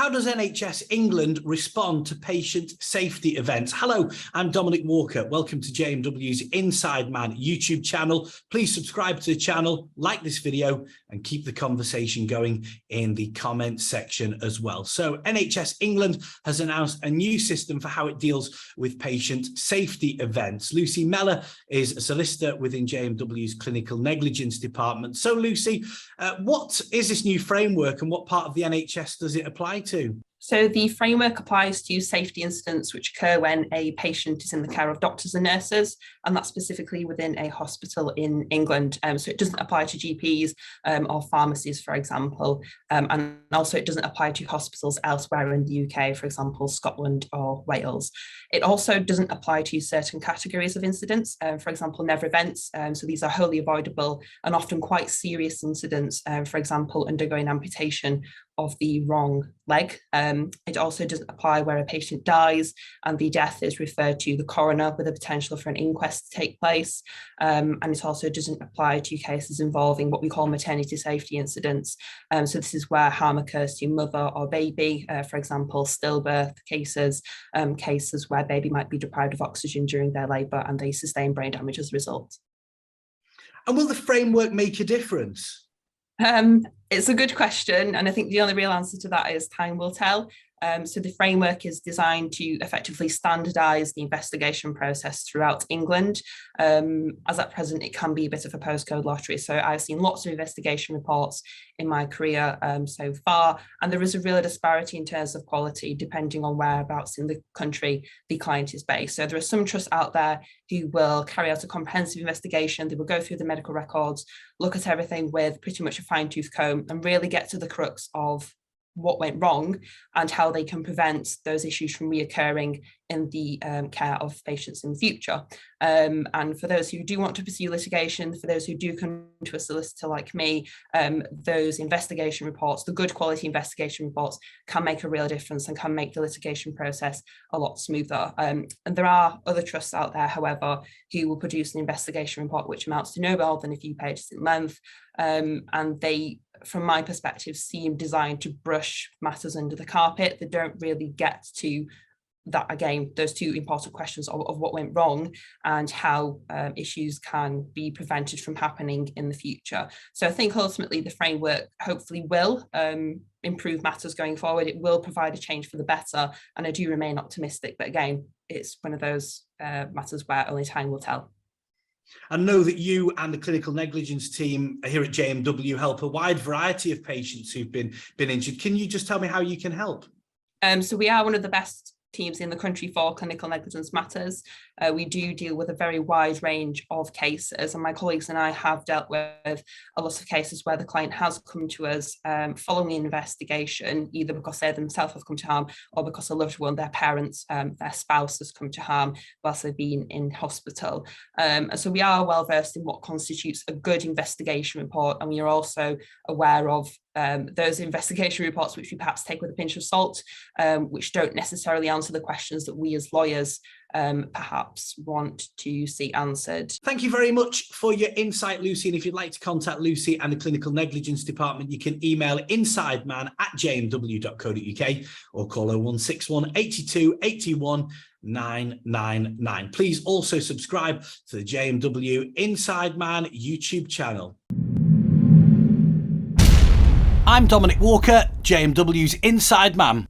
How does NHS England respond to patient safety events? Hello, I'm Dominic Walker. Welcome to JMW's Inside Man YouTube channel. Please subscribe to the channel, like this video, and keep the conversation going in the comments section as well. So NHS England has announced a new system for how it deals with patient safety events. Lucy Mellor is a solicitor within JMW's clinical negligence department. So Lucy, what is this new framework and what part of the NHS does it apply to? So the framework applies to safety incidents which occur when a patient is in the care of doctors and nurses, and that's specifically within a hospital in England. So it doesn't apply to GPs or pharmacies, for example, and also it doesn't apply to hospitals elsewhere in the UK, for example, Scotland or Wales. It also doesn't apply to certain categories of incidents, for example, never events. So these are wholly avoidable and often quite serious incidents, for example, undergoing amputation of the wrong leg. It also doesn't apply where a patient dies and the death is referred to the coroner with a potential for an inquest to take place. And it also doesn't apply to cases involving what we call maternity safety incidents. So this is where harm occurs to mother or baby, for example, stillbirth cases, cases where baby might be deprived of oxygen during their labour and they sustain brain damage as a result. And will the framework make a difference? It's a good question, and I think the only real answer to that is time will tell. So the framework is designed to effectively standardise the investigation process throughout England. As at present, it can be a bit of a postcode lottery. So I've seen lots of investigation reports in my career so far, and there is a real disparity in terms of quality depending on whereabouts in the country the client is based. So there are some trusts out there who will carry out a comprehensive investigation. They will go through the medical records, look at everything with pretty much a fine-tooth comb and really get to the crux of what went wrong and how they can prevent those issues from reoccurring in the care of patients in the future. And for those who do want to pursue litigation, for those who do come to a solicitor like me, those investigation reports, the good quality investigation reports, can make a real difference and can make the litigation process a lot smoother. And there are other trusts out there, however, who will produce an investigation report which amounts to no more than a few pages in length. And they, from my perspective, seem designed to brush matters under the carpet. They don't really get to that, again, those two important questions of what went wrong and how issues can be prevented from happening in the future. So I think ultimately the framework hopefully will improve matters going forward. It will provide a change for the better, and I do remain optimistic. But again, it's one of those matters where only time will tell. I know that you and the clinical negligence team here at JMW help a wide variety of patients who've been injured. Can you just tell me how you can help? So we are one of the best teams in the country for clinical negligence matters. We do deal with a very wide range of cases, and my colleagues and I have dealt with a lot of cases where the client has come to us following an investigation, either because they themselves have come to harm or because a loved one, their parents, their spouse has come to harm whilst they've been in hospital. And so we are well versed in what constitutes a good investigation report, and we are also aware of those investigation reports which we perhaps take with a pinch of salt, which don't necessarily answer the questions that we as lawyers perhaps want to see answered. Thank you very much for your insight, Lucy. And if you'd like to contact Lucy and the clinical negligence department, you can email insideman@jmw.co.uk or call 0161 82 81 999. Please also subscribe to the JMW Inside Man YouTube channel. I'm Dominic Walker, JMW's Inside Man.